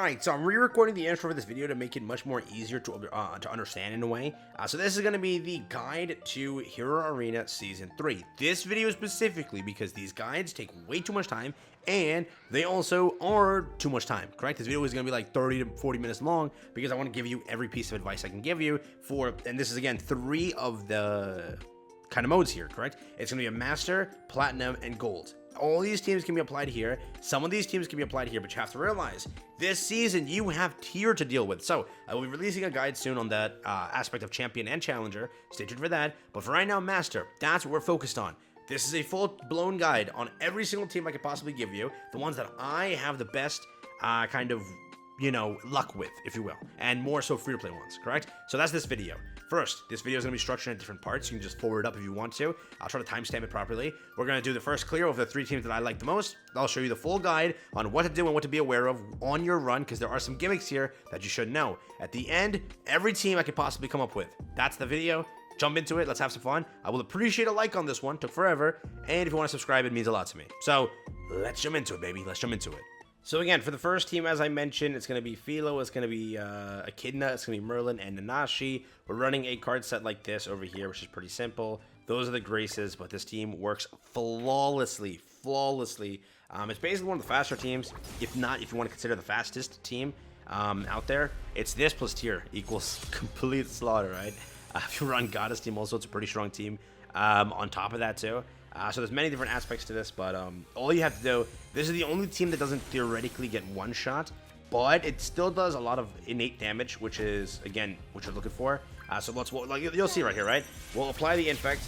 Alright, so I'm re-recording the intro for this video to make it much more easier to understand in a way. So this is going to be the guide to Hero Arena Season 3. This video specifically because these guides take way too much time and they also are too much time, correct? This video is going to be like 30 to 40 minutes long because I want to give you every piece of advice I can give you for, and this is again 3 of the kind of modes here, correct? It's going to be a Master, Platinum, and Gold. All these teams can be applied here. Some of these teams can be applied here, but you have to realize this season you have tier to deal with. So I will be releasing a guide soon on that aspect of Champion and Challenger. Stay tuned for that. But for right now, Master, that's what we're focused on. This is a full-blown guide on every single team I could possibly give you. The ones that I have the best kind of, you know, luck with, if you will. And more so free-to-play ones, correct? So that's this video. First, this video is going to be structured in different parts. You can just forward it up if you want to. I'll try to timestamp it properly. We're going to do the first clear of the 3 teams that I like the most. I'll show you the full guide on what to do and what to be aware of on your run, because there are some gimmicks here that you should know. At the end, every team I could possibly come up with. That's the video. Jump into it. Let's have some fun. I will appreciate a like on this one. Took forever. And if you want to subscribe, it means a lot to me. So let's jump into it, baby. Let's jump into it. So again, for the first team, as I mentioned, it's going to be Philo, it's going to be Echidna, it's going to be Merlin, and Nanashi. We're running a card set like this over here, which is pretty simple. Those are the Graces, but this team works flawlessly. It's basically one of the faster teams, if you want to consider the fastest team out there. It's this plus tier equals complete slaughter, right? If you run Goddess team also, it's a pretty strong team on top of that too. So there's many different aspects to this, but all you have to do, this is the only team that doesn't theoretically get one shot, but it still does a lot of innate damage, which is, again, what you're looking for. So like you'll see right here, right? We'll apply the Infect,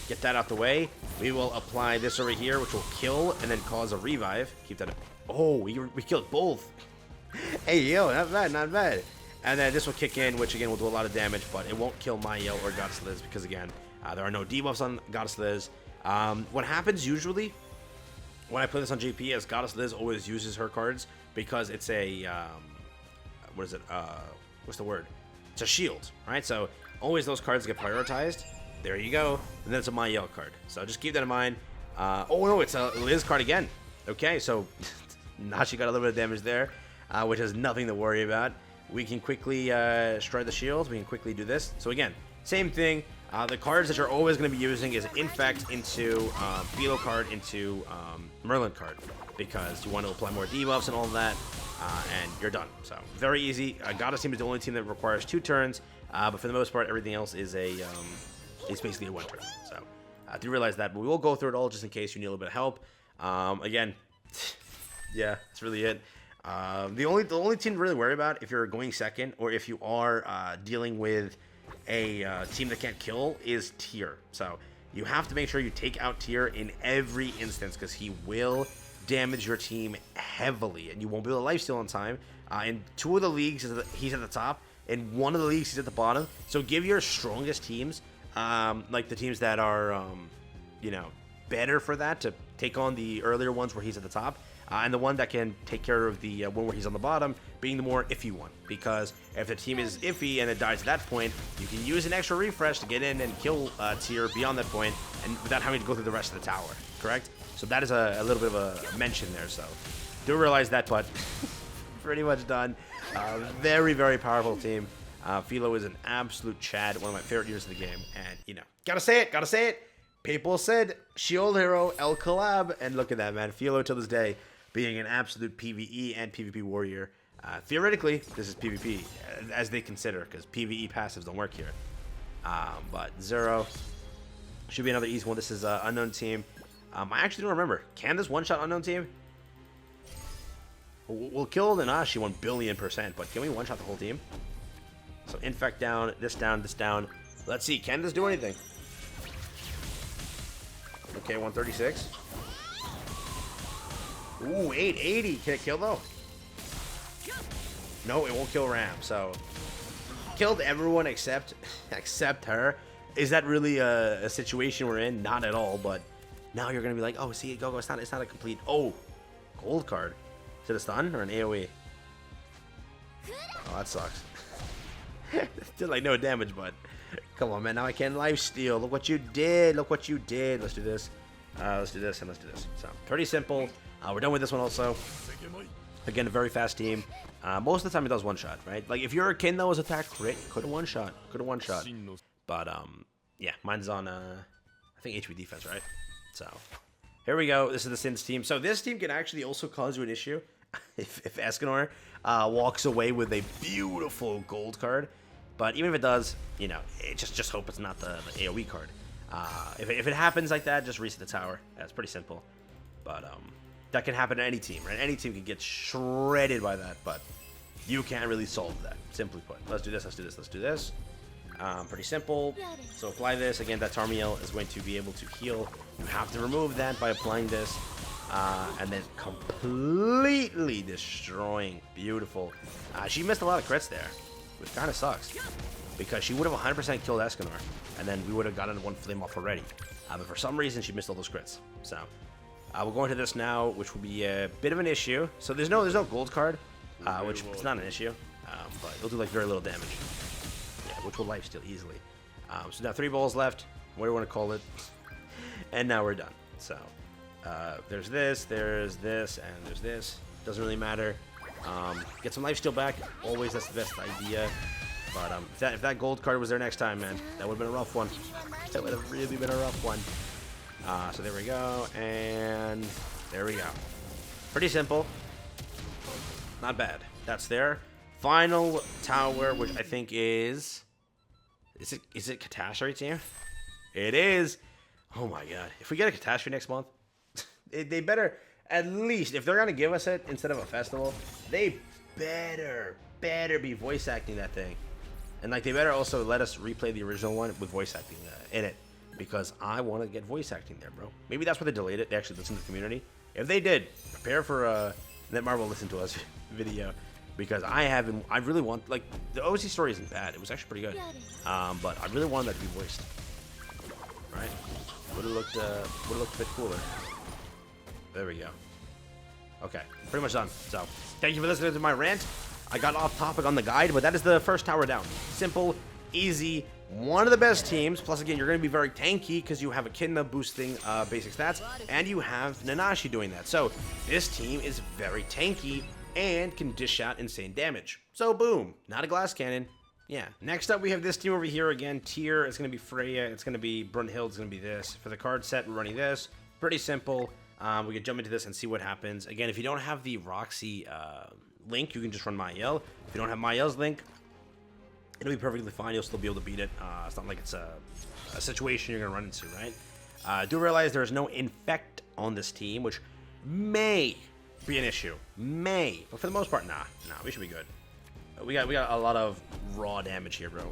get that out the way. We will apply this over here, which will kill and then cause a revive. Keep that up. Oh, we killed both. Hey, yo, not bad, not bad. And then this will kick in, which again will do a lot of damage, but it won't kill Mayo or Goddess Liz because, again, there are no debuffs on Goddess Liz. What happens usually when I play this on GP is Goddess Liz always uses her cards because it's a, what is it, what's the word? It's a shield, right? So always those cards get prioritized. There you go. And then it's a Mael card. So just keep that in mind. Oh no, it's a Liz card again. Okay, so now she got a little bit of damage there, which is nothing to worry about. We can quickly stride the shield. We can quickly do this. So again, same thing. The cards that you're always going to be using is Infect into Philo card into Merlin card because you want to apply more debuffs and all of that, and you're done. So very easy. Goddess team is the only team that requires 2 turns, but for the most part, everything else is is basically a 1 turn. So do realize that, but we will go through it all just in case you need a little bit of help. Again, yeah, that's really it. The only team to really worry about if you're going second or if you are dealing with a team that can't kill is Tier. So you have to make sure you take out Tier in every instance because he will damage your team heavily and you won't be able to lifesteal in time. In 2 of the leagues he's at the top, in 1 of the leagues he's at the bottom. So give your strongest teams, like the teams that are you know, better for that, to take on the earlier ones where he's at the top. And the one that can take care of the one where he's on the bottom being the more iffy one. Because if the team is iffy and it dies at that point, you can use an extra refresh to get in and kill Tier beyond that point and without having to go through the rest of the tower, correct? So that is a little bit of a mention there. So do realize that, but pretty much done. Very, very powerful team. Philo is an absolute Chad, one of my favorite units of the game. And, you know, gotta say it. People said Shield Hero, El Collab, and look at that, man. Philo to this day being an absolute PvE and PvP warrior. Theoretically, this is PvP, as they consider, because PvE passives don't work here. But Zero should be another easy one. This is an unknown team. I actually don't remember. Can this one-shot unknown team? We'll kill Nanashi 1,000,000,000%, but can we one-shot the whole team? So Infect down, this down, this down. Let's see, can this do anything? Okay, 136. Ooh, 880. Can it kill though? No, it won't kill Ram. So killed everyone except her. Is that really a situation we're in? Not at all. But now you're gonna be like, oh, see, GoGo. It's not a complete. Oh, gold card. Is it a stun or an AOE? Oh, that sucks. Did like no damage, but come on, man. Now I can lifesteal. Look what you did. Look what you did. Let's do this. Let's do this and let's do this. So pretty simple. We're done with this one also. Again, a very fast team. Most of the time it does one shot, right? Like if your kin that was attack crit, could have one shot. But yeah, mine's on I think HP defense, right? So here we go. This is the Sins team. So this team can actually also cause you an issue if Escanor walks away with a beautiful gold card. But even if it does, you know, just hope it's not the AoE card. If it happens like that, just reset the tower. That's pretty simple. But that can happen to any team, right? Any team can get shredded by that, but you can't really solve that, simply put. Let's do this, let's do this, let's do this. Pretty simple. So apply this. Again, that Tarmiel is going to be able to heal. You have to remove that by applying this. And then completely destroying. Beautiful. She missed a lot of crits there, which kind of sucks. Because she would have 100% killed Escanor, and then we would have gotten one flame off already. But for some reason, she missed all those crits. So we'll go into this now, which will be a bit of an issue. So there's no gold card, which is not an issue, but it'll do like very little damage. Yeah, which will lifesteal easily. So now 3 balls left, what do you want to call it? And now we're done. So there's this, and there's this. Doesn't really matter. Get some lifesteal back. Always, that's the best idea. But if that gold card was there next time, man, that would have been a rough one. That would have really been a rough one. So there we go, and there we go. Pretty simple. Not bad. That's there. Final tower, which I think is it Catastrophe team? It is. Oh my god. If we get a Catastrophe next month, they better, at least, if they're going to give us it instead of a festival, they better be voice acting that thing. And like they better also let us replay the original one with voice acting in it, because I want to get voice acting there, bro. Maybe that's why they delayed it. They actually listened to the community. If they did, prepare for that Marvel Listen to Us video, because I really want, like, the OC story isn't bad. It was actually pretty good. But I really wanted that to be voiced. Right? Would have looked a bit cooler. There we go. Okay, pretty much done. So thank you for listening to my rant. I got off topic on the guide, but that is the first tower down. Simple, easy, one of the best teams. Plus, again, you're going to be very tanky because you have Echidna boosting basic stats, and you have Nanashi doing that. So this team is very tanky and can dish out insane damage. So boom, not a glass cannon. Yeah. Next up, we have this team over here again. Tier, it's going to be Freya. It's going to be Brunhild. It's going to be this. For the card set, we're running this. Pretty simple. We can jump into this and see what happens. Again, if you don't have the Roxy link, you can just run Mael. If you don't have Mael's link, it'll be perfectly fine. You'll still be able to beat it. It's not like it's a situation you're going to run into, right? Do realize there is no infect on this team, which may be an issue. May. But for the most part, nah, we should be good. We got a lot of raw damage here, bro.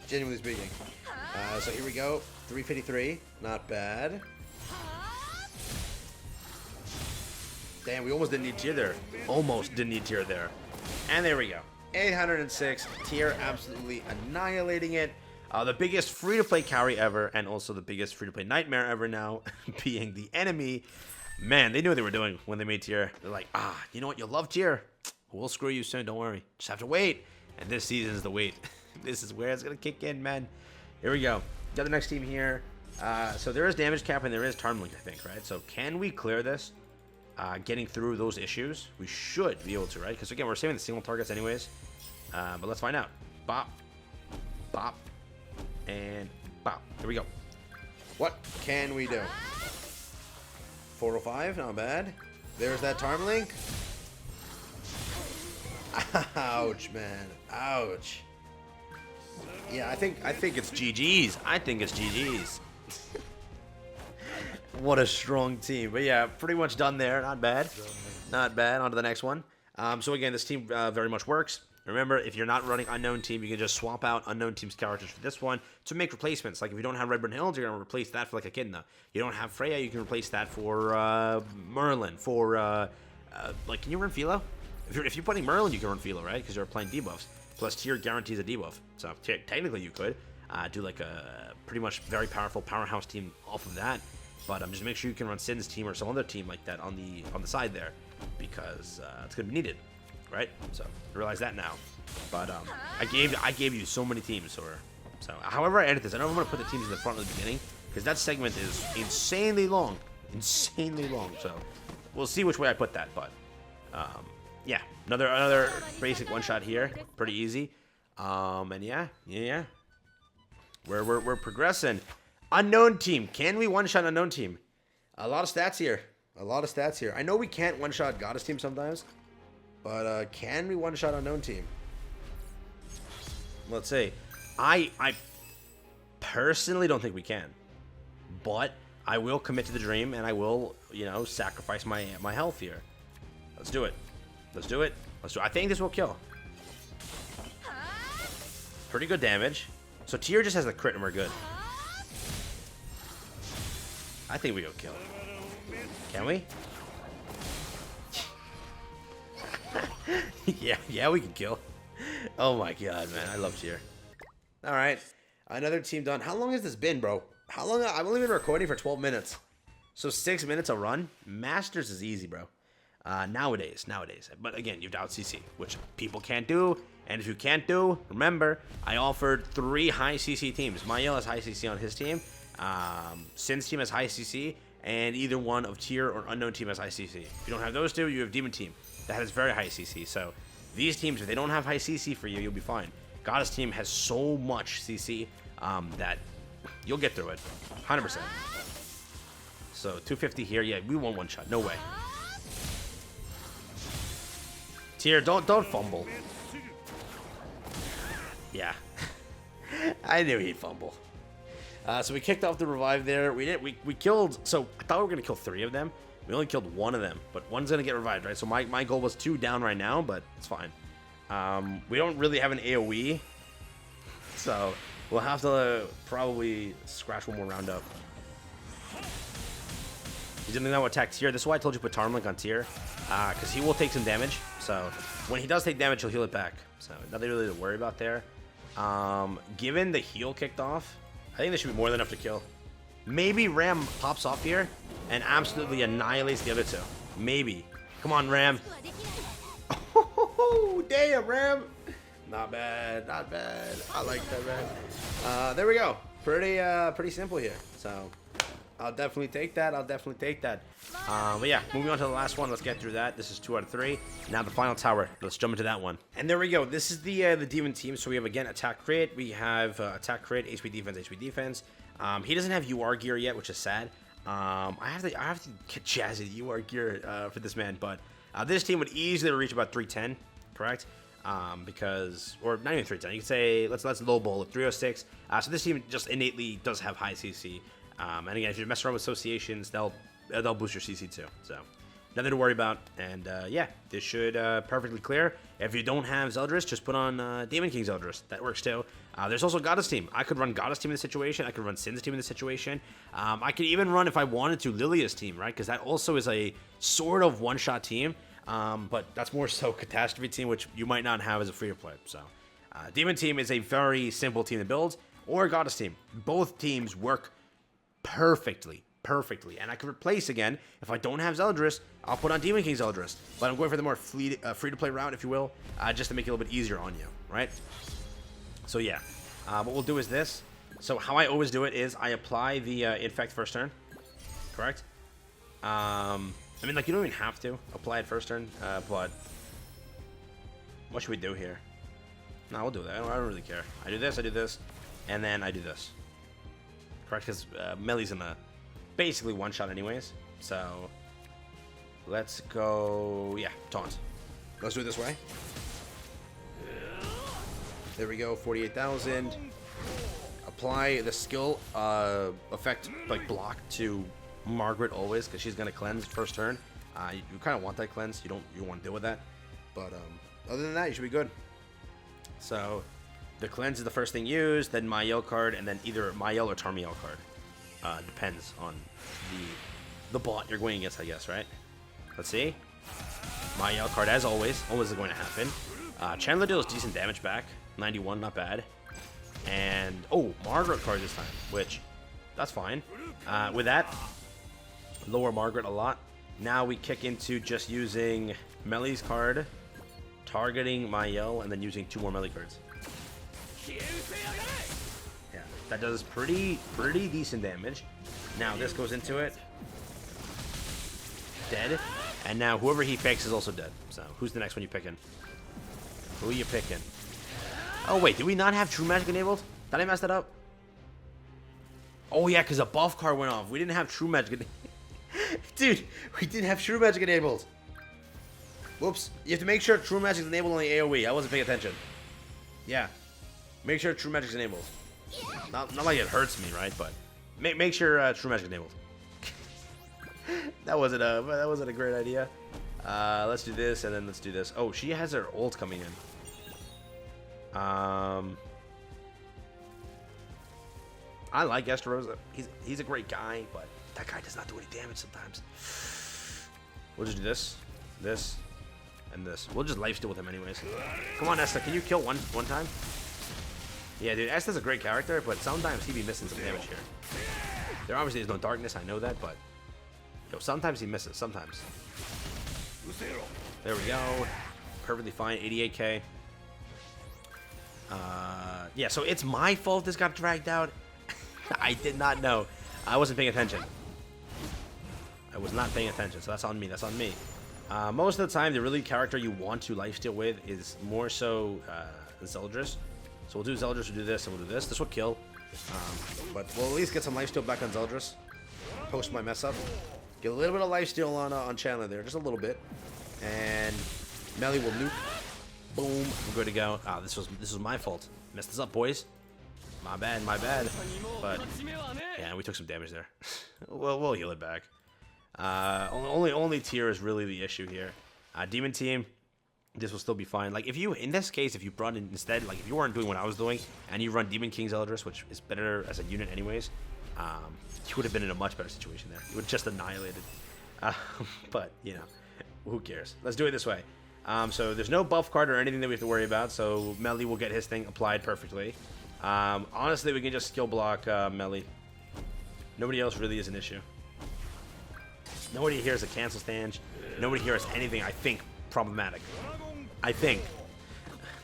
Genuinely speaking. So here we go. 353. Not bad. Damn, we almost didn't need tier there. Almost didn't need tier there. And there we go. 806. Tier absolutely annihilating it. The biggest free-to-play carry ever, and also the biggest free-to-play nightmare ever now, being the enemy. Man, they knew what they were doing when they made tier. They're like, you know what? You'll love tier. We'll screw you soon. Don't worry. Just have to wait. And this season is the wait. This is where it's going to kick in, man. Here we go. Got the next team here. So there is damage cap and there is Tarmlink, I think, right? So can we clear this? Getting through those issues? We should be able to, right? Because again, we're saving the single targets anyways. But let's find out. Bop. Bop. And bop. Here we go. What can we do? 405, not bad. There's that Tarmlink. Ouch, man. Ouch. Yeah, I think it's GG's. I think it's GG's. What a strong team. But yeah, pretty much done there. Not bad. Not bad. On to the next one. So again, this team very much works. Remember, if you're not running Unknown Team, you can just swap out Unknown Team's characters for this one to make replacements. Like if you don't have Red Brunhild, you're going to replace that for like Echidna. You don't have Freya, you can replace that for Merlin. For, like, can you run Philo? If you're putting Merlin, you can run Philo, right? Because you're applying debuffs. Plus, tier guarantees a debuff. So technically, you could do like a pretty much very powerful powerhouse team off of that. But just make sure you can run Sin's team or some other team like that on the side there, because it's gonna be needed, right? So realize that now. But I gave you so many teams, so however I edit this, I know I'm gonna put the teams in the front at the beginning because that segment is insanely long. So we'll see which way I put that, but. yeah, another basic one shot here, pretty easy. And yeah, we're progressing. Unknown team, can we one shot unknown team? A lot of stats here, I know we can't one shot goddess team sometimes, but can we one shot unknown team? Let's see. I personally don't think we can, but I will commit to the dream, and I will, you know, sacrifice my health here. Let's do it. Let's do it. I think this will kill. Pretty good damage. So Tier just has the crit, and we're good. I think we go kill. Can we? yeah, we can kill. Oh my god, man, I love Tier. All right, another team done. How long has this been, bro? How long? I've only been recording for 12 minutes. So 6 minutes a run. Masters is easy, bro. Nowadays. But again, you have to out CC, which people can't do. And if you can't do, remember, I offered 3 high CC teams. Mael has high CC on his team. Sin's team has high CC. And either one of Tier or Unknown team has high CC. If you don't have those two, you have Demon team. That has very high CC. So these teams, if they don't have high CC for you, you'll be fine. Goddess team has so much CC that you'll get through it. 100%. So 250 here. Yeah, we won one shot. No way. Tier, don't fumble. Yeah. I knew he'd fumble. So we kicked off the revive there. We killed. So I thought we were gonna kill 3 of them. We only killed 1 of them, but one's gonna get revived, right? So my goal was 2 down right now, but it's fine. We don't really have an AoE, so we'll have to probably scratch one more round up. He didn't know attack Tier. This is why I told you put Tarmlink on Tier, because he will take some damage. So when he does take damage, he'll heal it back. So nothing really to worry about there. Given the heal kicked off, I think this should be more than enough to kill. Maybe Ram pops off here and absolutely annihilates the other 2. Maybe. Come on, Ram. Oh, damn, Ram. Not bad. I like that, man. There we go. Pretty simple here. So I'll definitely take that. But yeah, moving on to the last one. Let's get through that. This is 2 out of 3. Now the final tower. Let's jump into that one. And there we go. This is the demon team. So we have again attack crit. We have attack crit, HP defense. He doesn't have UR gear yet, which is sad. I have to get Jazzy UR gear for this man. But this team would easily reach about 310, correct? Because, or not even 310. You can say let's lowball it 306. So this team just innately does have high CC. And again, if you mess around with associations, they'll boost your CC too. So nothing to worry about. And yeah, this should perfectly clear. If you don't have Zeldris, just put on Demon King Zeldris. That works too. There's also Goddess team. I could run Goddess team in this situation. I could run Sin's team in this situation. I could even run, if I wanted to, Lilia's team, right? Because that also is a sort of one-shot team. But that's more so Catastrophe team, which you might not have as a free-to-play. So Demon team is a very simple team to build. Or Goddess team. Both teams work perfectly. And I can replace again. If I don't have Zeldris, I'll put on Demon King Zeldris. But I'm going for the more free-to-play route, if you will, just to make it a little bit easier on you, right? So yeah, what we'll do is this. So how I always do it is I apply the Infect first turn, correct? I mean, like, you don't even have to apply it first turn, but what should we do here? No, we'll do that. I don't really care. I do this, and then I do this. Correct, because Melee's in a basically one-shot anyways. So let's go, yeah, taunt. Let's do it this way. There we go, 48,000. Apply the skill effect, like block to Margaret always, because she's gonna cleanse first turn. You kind of want that cleanse. You want to deal with that. But other than that, you should be good. So the cleanse is the first thing used, then Mael card, and then either Mael or Tarmiel card. Depends on the bot you're going against, I guess, right? Let's see. Mael card, as always is going to happen. Chandler deals decent damage back. 91, not bad. And, oh, Margaret card this time, which, that's fine. With that, lower Margaret a lot. Now we kick into just using Melee's card, targeting Mael, and then using 2 more Melee cards. Yeah, that does pretty decent damage. Now this goes into it. Dead. And now whoever he picks is also dead. So who's the next one you picking? Who are you picking? Oh wait, did we not have True Magic enabled? Did I mess that up? Oh yeah, because a buff card went off. We didn't have True Magic enabled. Dude, we didn't have True Magic enabled. Whoops. You have to make sure True Magic is enabled on the AoE. I wasn't paying attention. Yeah. Make sure True Magic is enabled. Not like it hurts me, right? But make sure True Magic is enabled. that wasn't a great idea. Let's do this and then let's do this. Oh, she has her ult coming in. I like SSRS. He's a great guy, but that guy does not do any damage sometimes. We'll just do this, and this. We'll just lifesteal with him anyways. Come on, Esther, can you kill one time? Yeah, dude, Esther's a great character, but sometimes he be missing some damage here. There obviously is no darkness, I know that, but yo, sometimes he misses. Sometimes. There we go. Perfectly fine. 88k. Yeah, so it's my fault this got dragged out. I did not know. I wasn't paying attention. I was not paying attention, so that's on me. That's on me. Most of the time, the really character you want to lifesteal with is more so Zeldris. So we'll do Zeldris, we'll do this, and we'll do this. This will kill. But we'll at least get some lifesteal back on Zeldris. Post my mess up. Get a little bit of lifesteal on Chandler there, just a little bit. And Melly will nuke. Boom. We're good to go. Ah, this was my fault. Messed this up, boys. My bad, my bad. But yeah, we took some damage there. we'll heal it back. Only tier is really the issue here. Demon team, this will still be fine. Like if you, in this case, if you brought in instead, like if you weren't doing what I was doing and you run Demon King's Eldris, which is better as a unit anyways, you would have been in a much better situation there. You would have just annihilated. But you know, who cares? Let's do it this way. So there's no buff card or anything that we have to worry about. So Melly will get his thing applied perfectly. Honestly, we can just skill block Melly. Nobody else really is an issue. Nobody here is a cancel stand. Nobody here has anything I think problematic. I think.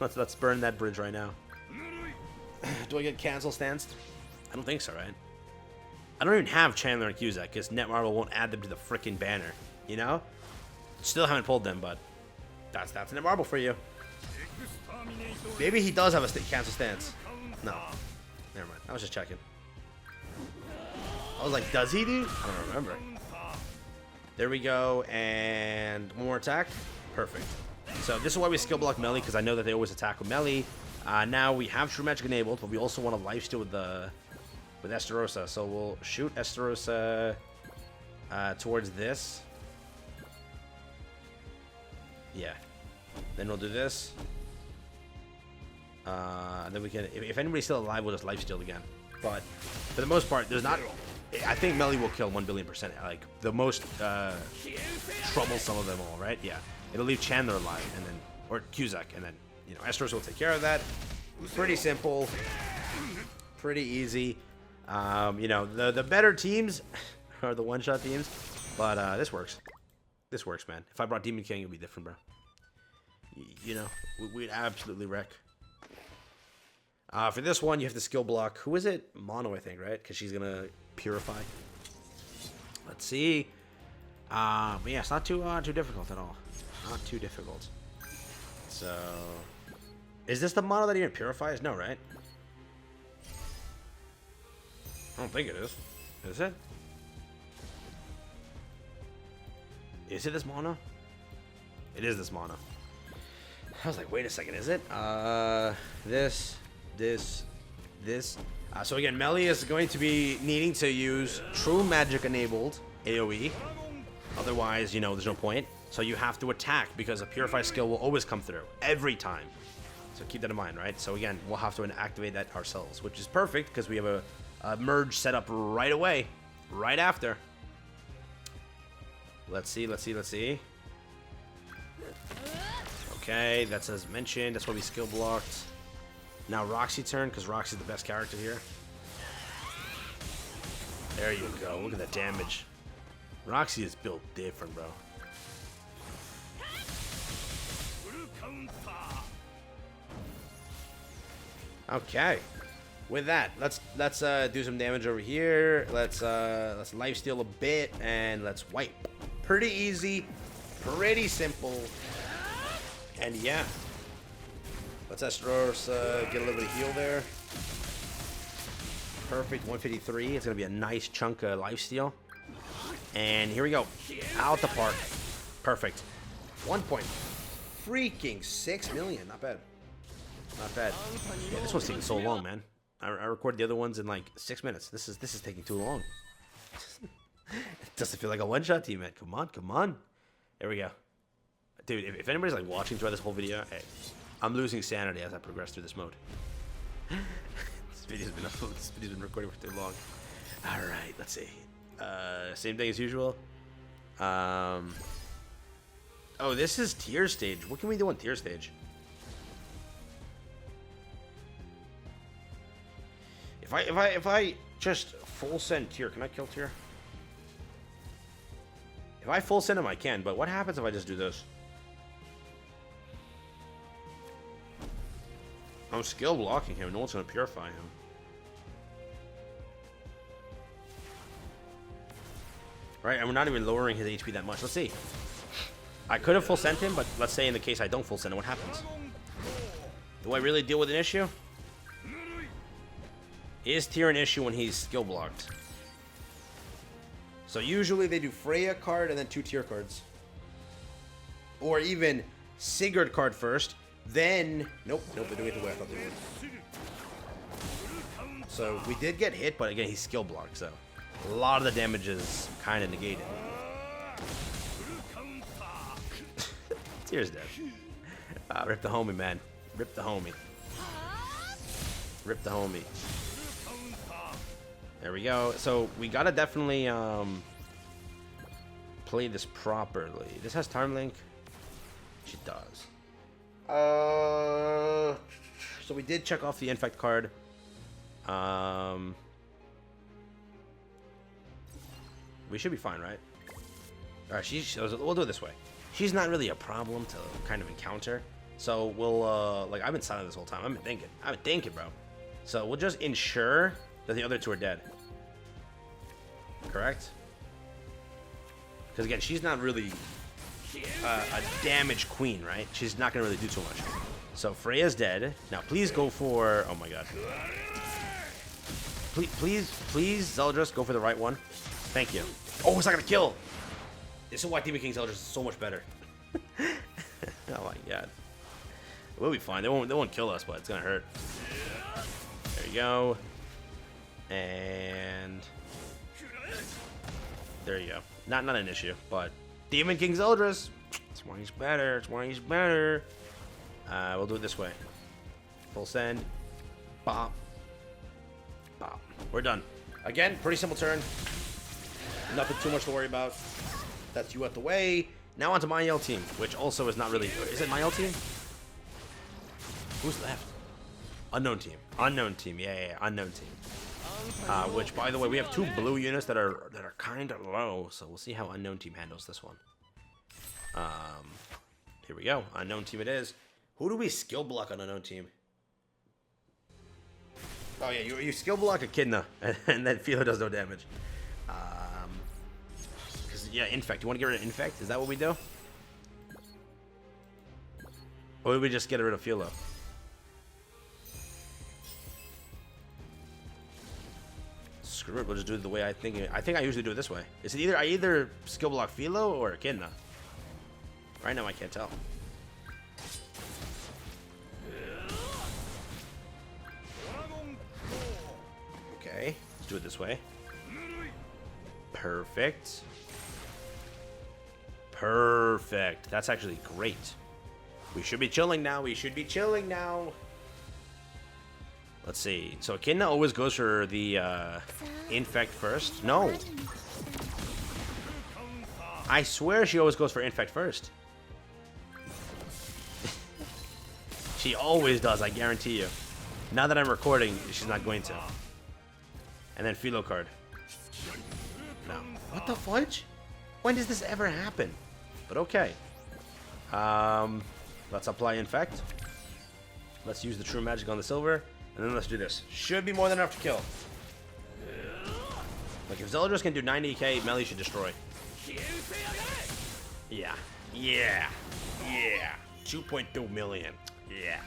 Let's burn that bridge right now. Do I get cancel stands? I don't think so, right? I don't even have Chandler and Cusack because Netmarble won't add them to the freaking banner. You know? Still haven't pulled them, but that's Netmarble for you. Maybe he does have a cancel stance. No. Never mind. I was just checking. I was like, does he, dude? I don't remember. There we go. And one more attack. Perfect. So this is why we skill block Melly, because I know that they always attack with Melly. Now we have True Magic enabled, but we also want to lifesteal with Estarossa. So we'll shoot Estarossa towards this. Yeah. Then we'll do this. Then we can, if anybody's still alive, we'll just lifesteal again. But for the most part, there's not. I think Melly will kill 1,000,000,000%. Like the most troublesome of them all, right? Yeah. It'll leave Chandler alive, and then or Cusack, and then you know Estarossa will take care of that. Pretty simple, pretty easy. You know the better teams are the one-shot teams, but this works. This works, man. If I brought Demon King, it would be different, bro. You know, we'd absolutely wreck. For this one, you have to skill block. Who is it? Mono, I think, right? Because she's going to purify. Let's see. But yeah, it's not too difficult at all. Not too difficult. So, is this the mono that even purifies? No, right? I don't think it is. Is it? Is it this mono? It is this mono. I was like, wait a second, is it? This. So again, Melly is going to be needing to use True Magic enabled AoE. Otherwise, you know, there's no point. So you have to attack because a Purify skill will always come through every time. So keep that in mind, right? So again, we'll have to activate that ourselves, which is perfect because we have a merge set up right away, right after. Let's see. Okay, that's as mentioned. That's why we skill blocked. Now Roxy turn, because Roxy's the best character here. There you go. Look at that damage. Roxy is built different, bro. Okay. With that, let's do some damage over here. Let's lifesteal a bit and let's wipe. Pretty easy, Pretty simple. And yeah. Let's SSRS get a little bit of heal there. Perfect, 153. It's going to be a nice chunk of lifesteal. And here we go. Out the park. Perfect. 1.6 million. Not bad. Not bad. Yeah, this one's taking so long, man. I recorded the other ones in like 6 minutes. This is taking too long. It doesn't feel like a one-shot team, man. Come on, come on. There we go. Dude, if anybody's like watching throughout this whole video, hey, I'm losing sanity as I progress through this mode. This video's been recording for too long. Alright, let's see. Same thing as usual. Oh, this is tier stage. What can we do on tier stage? If I just full send tier, can I kill tier? If I full send him, I can, but what happens if I just do this? I'm skill blocking him. No one's gonna purify him. Right, and we're not even lowering his HP that much. Let's see. I could have full sent him, but let's say in the case I don't full send him, what happens? Do I really deal with an issue? Is tier an issue when he's skill blocked? So usually they do Freya card and then 2 tier cards. Or even Sigurd card first, then... Nope, they're doing it the way I thought they would. So we did get hit, but again, he's skill blocked, so a lot of the damage is kind of negated. Tier's dead. Rip the homie, man. Rip the homie. Rip the homie. There we go. So we gotta definitely play this properly. This has time link. She does. So we did check off the infect card. We should be fine, right? All right. We'll do it this way. She's not really a problem to kind of encounter. So we'll like I've been silent this whole time. I've been thinking, bro. So we'll just ensure that the other 2 are dead. Correct? Because again, she's not really a damage queen, right? She's not gonna really do too much. So Freya's dead. Now please go for... Oh my god. Please, Zeldris, go for the right one. Thank you. Oh, it's not gonna kill. This is why Demon King Zeldris is so much better. Oh my god. We'll be fine. They won't kill us, but it's gonna hurt. There you go. And there you go. Not an issue, but Demon King Zeldris. It's why he's better. It's why he's better. We'll do it this way. Full send. Bop. Bop. We're done. Again, pretty simple turn. Nothing too much to worry about. That's you out the way. Now onto my Yell team, which also is not really... Is it my Yell team? Who's left? Unknown team. Unknown team. Yeah. Unknown team. Which, by the way, we have 2 blue units that are kind of low, so we'll see how Unknown team handles this one. Here we go. Unknown team it is. Who do we skill block on Unknown team? Oh yeah, you skill block Echidna, and then Philo does no damage. Yeah, infect. You want to get rid of infect? Is that what we do? Or would we just get rid of Philo? Screw it, we'll just do it the way I think. I think I usually do it this way. Is it either skill block Philo or Echidna? Right now I can't tell. Okay, let's do it this way. Perfect. Perfect. That's actually great. We should be chilling now. We should be chilling now. Let's see. So Echidna always goes for the infect first. No. I swear she always goes for infect first. She always does, I guarantee you. Now that I'm recording, she's not going to. And then Philo card. No. What the fudge? When does this ever happen? But okay. Let's apply infect. Let's use the true magic on the silver. And then let's do this. Should be more than enough to kill. Like if Zeldris can do 90k, melee should destroy. Yeah. Yeah. Yeah. 2.2 million. Yeah.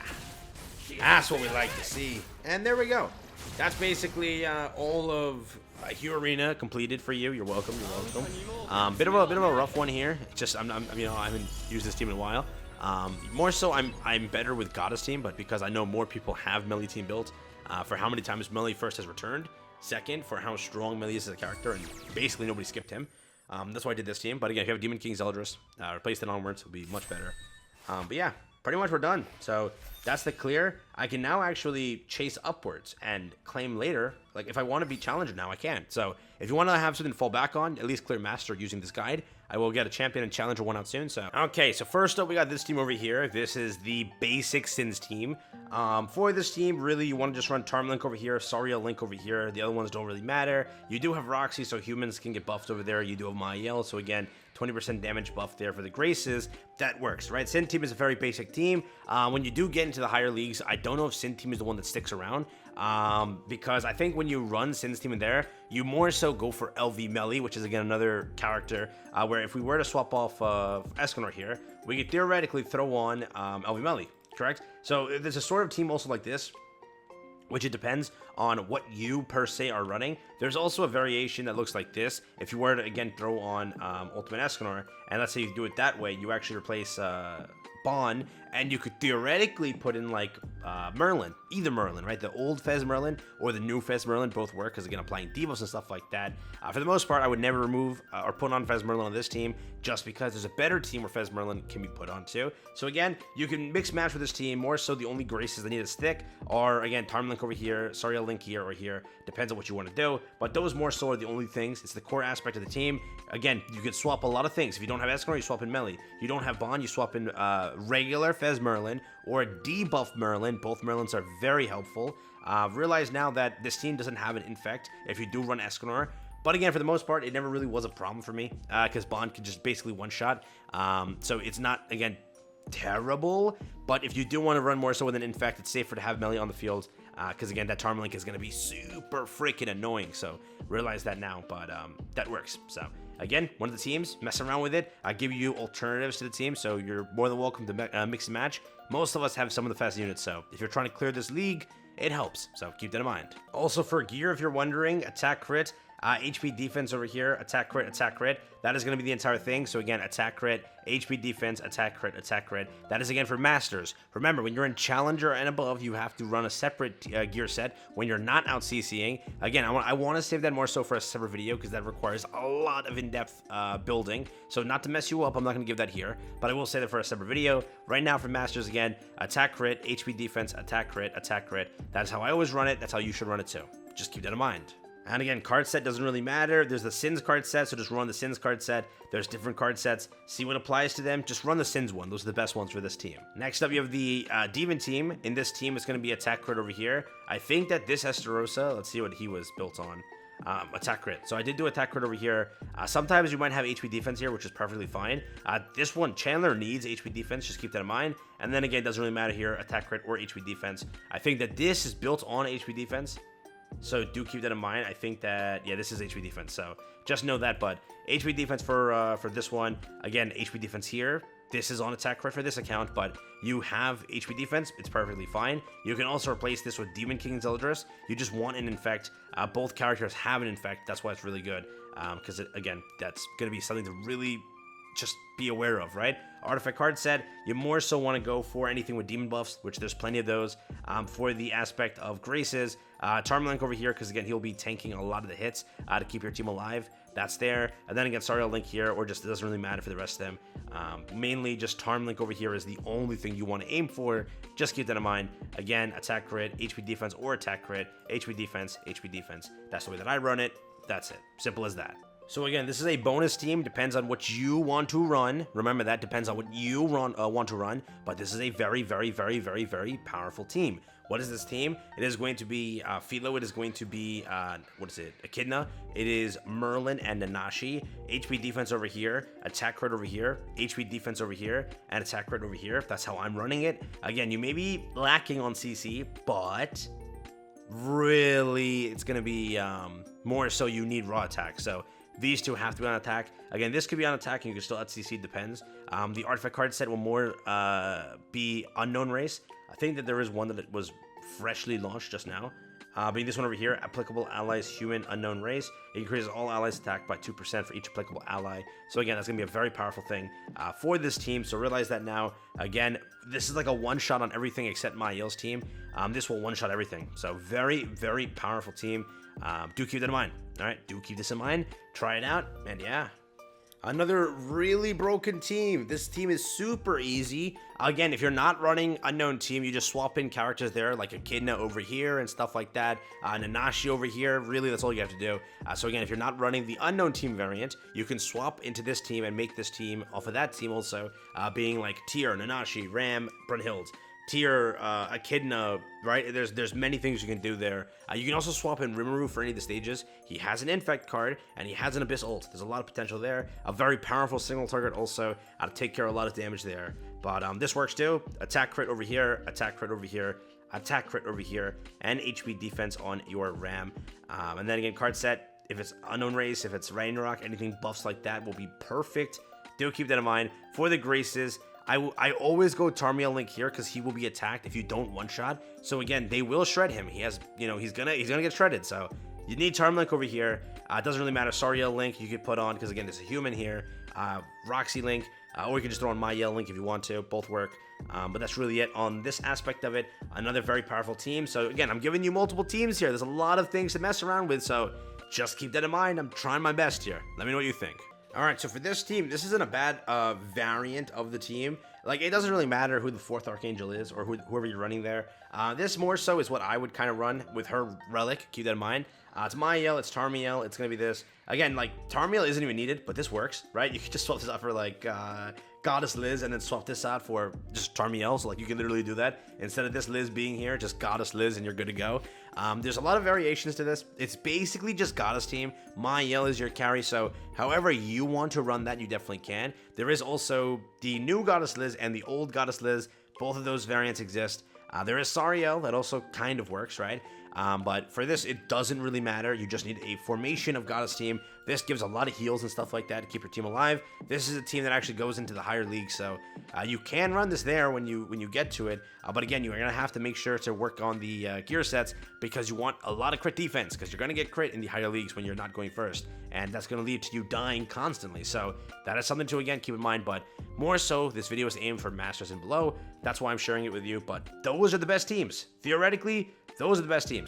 That's what we like to see. And there we go. That's basically all of Hero Arena completed for you. You're welcome. You're welcome. Bit of a rough one here. It's just I haven't used this team in a while. More so, I'm better with Goddess team, but because I know more people have Melee team built, for how many times Melee first has returned, second for how strong Melee is as a character, and basically nobody skipped him. That's why I did this team. But again, if you have Demon King Zeldris, replace it onwards, it'll be much better. But yeah, pretty much we're done. So that's the clear. I can now actually chase upwards and claim later. Like if I want to be challenger now, I can. So if you want to have something to fall back on, at least clear master using this guide. I will get a champion and challenger one out soon. So okay, so first up we got this team over here. This is the basic Sins team. For this team, really you want to just run Tarm Link over here, Saria Link over here. The other ones don't really matter. You do have Roxy, so humans can get buffed over there. You do have Mael, so again 20% damage buff there for the Graces. That works, right? Sin team is a very basic team. When you do get into the higher leagues, I don't know if Sin team is the one that sticks around. Because I think when you run Sin's team in there, you more so go for LV Melee, which is again another character where if we were to swap off Escanor here, we could theoretically throw on LV Melee, correct? So there's a sort of team also like this, which it depends on what you per se are running. There's also a variation that looks like this. If you were to again throw on Ultimate Escanor, and let's say you do it that way, you actually replace Bond, and you could theoretically put in like Merlin, either Merlin, right? The old Fez Merlin or the new Fez Merlin, both work because again, applying debuffs and stuff like that. For the most part, I would never remove or put on Fez Merlin on this team just because there's a better team where Fez Merlin can be put on too. So again, you can mix match with this team. More so, the only Graces that need to stick are again Tarm Link over here, Saria Link here or here. Depends on what you want to do, but those more so are the only things. It's the core aspect of the team. Again, you can swap a lot of things. If you don't have Escanor, you swap in Melee. You don't have Bond, you swap in regular Fez Merlin or a debuff Merlin. Both Merlins are very helpful. Realize now that this team doesn't have an infect if you do run Escanor. But again, for the most part, it never really was a problem for me because Bond could just basically one-shot. So it's not, again, terrible. But if you do want to run more so with an infect, it's safer to have Melee on the field because, again, that Tarm Link is going to be super freaking annoying. So realize that now, but that works. So again, one of the teams, mess around with it. I give you alternatives to the team, so you're more than welcome to mix and match. Most of us have some of the fast units, so if you're trying to clear this league, it helps. So keep that in mind. Also for gear, if you're wondering, attack crit, HP defense over here, attack crit, attack crit. That is going to be the entire thing. So again, attack crit, HP defense, attack crit, attack crit. That is again for masters. Remember, when you're in challenger and above, you have to run a separate gear set when you're not out CCing. Again, I want to save that more so for a separate video because that requires a lot of in-depth building. So not to mess you up, I'm not going to give that here, but I will say that for a separate video. Right now for masters, again, attack crit, HP defense, attack crit, attack crit. That's how I always run it. That's how you should run it too. Just keep that in mind. And again, card set doesn't really matter. There's the Sins card set, so just run the Sins card set. There's different card sets. See what applies to them. Just run the Sins one. Those are the best ones for this team. Next up, you have the Demon team. In this team, it's going to be attack crit over here. I think that this Esterosa, let's see what he was built on. Attack crit. So I did do attack crit over here. Sometimes you might have HP defense here, which is perfectly fine. This one, Chandler needs HP defense. Just keep that in mind. And then again, it doesn't really matter here, attack crit or HP defense. I think that this is built on HP defense. So do keep that in mind. I think that, yeah, this is HP defense. So just know that, but HP defense for this one, again, HP defense here. This is on attack crit for this account, but you have HP defense. It's perfectly fine. You can also replace this with Demon King Zeldris. You just want an infect. Both characters have an infect. That's why it's really good. Because, again, that's going to be something to really just be aware of, right? Artifact card set, you more so want to go for anything with demon buffs, which there's plenty of those. For the aspect of Graces, Tarm Link over here, because again, he'll be tanking a lot of the hits to keep your team alive. That's there. And then again, Saria Link here, or just it doesn't really matter for the rest of them. Mainly just Tarm Link over here is the only thing you want to aim for. Just keep that in mind. Again, attack crit, HP defense, or attack crit, HP defense, HP defense. That's the way that I run it. That's it. Simple as that. So again, this is a bonus team. Depends on what you want to run. Remember, that depends on what you want to run. But this is a very, very, very, very, very powerful team. What is this team? It is going to be Philo. It is going to be, what is it? Echidna. It is Merlin and Nanashi. HP defense over here. Attack crit over here. HP defense over here. And attack crit over here. That's how I'm running it. Again, you may be lacking on CC, but really, it's going to be more so you need raw attack. So These two have to be on attack. Again, this could be on attack, and you can still SCC, depends. The artifact card set will more be unknown race. I think that there is one that was freshly launched just now. Being this one over here, applicable allies, human, unknown race. It increases all allies attack by 2% for each applicable ally. So again, that's going to be a very powerful thing for this team. So realize that now. Again, this is like a one-shot on everything except Mael's team. This will one-shot everything. So very, very powerful team. Do keep that in mind. All right, do keep this in mind. Try it out, and yeah. Another really broken team. This team is super easy. Again, if you're not running unknown team, you just swap in characters there, like Echidna over here and stuff like that. Nanashi over here. Really, that's all you have to do. So again, if you're not running the unknown team variant, you can swap into this team and make this team off of that team also, being like Tyr, Nanashi, Ram, Brunhild. Tyr, Echidna, right? There's many things you can do there. You can also swap in Rimuru for any of the stages. He has an Infect card, and he has an Abyss ult. There's a lot of potential there. A very powerful single target also to take care of a lot of damage there. But this works too. Attack crit over here, attack crit over here, attack crit over here, and HP defense on your Ram. And then again, card set, if it's Unknown Race, if it's Ragnarok, anything buffs like that will be perfect. Do keep that in mind. For the Graces, I always go Tarmiel Link here because he will be attacked if you don't one-shot. So again, they will shred him. He has, he's gonna get shredded. So you need Tarmiel Link over here. It doesn't really matter. Sariel Link you could put on because again, there's a human here. Roxy Link, or you can just throw on Mael Link if you want to. Both work. But that's really it on this aspect of it. Another very powerful team. So again, I'm giving you multiple teams here. There's a lot of things to mess around with. So just keep that in mind. I'm trying my best here. Let me know what you think. All right, so for this team, this isn't a bad variant of the team. Like, it doesn't really matter who the 4th Archangel is or whoever you're running there. This more so is what I would kind of run with her Relic. Keep that in mind. It's Mael, it's Tarmiel, it's going to be this. Again, like, Tarmiel isn't even needed, but this works, right? You can just swap this out for, like, Goddess Liz and then swap this out for just Tarmiel. So, like, you can literally do that. Instead of this Liz being here, just Goddess Liz and you're good to go. There's a lot of variations to this. It's basically just Goddess team. Mael is your carry, so however you want to run that, you definitely can. There is also the new Goddess Liz and the old Goddess Liz. Both of those variants exist. There is Sariel that also kind of works, right? But for this, it doesn't really matter. You just need a formation of Goddess team. This gives a lot of heals and stuff like that to keep your team alive. This is a team that actually goes into the higher league, so you can run this there when you get to it. But again, you're going to have to make sure to work on the gear sets because you want a lot of crit defense because you're going to get crit in the higher leagues when you're not going first. And that's going to lead to you dying constantly. So that is something to, again, keep in mind. But more so, this video is aimed for Masters and below. That's why I'm sharing it with you. But those are the best teams. Theoretically, those are the best teams.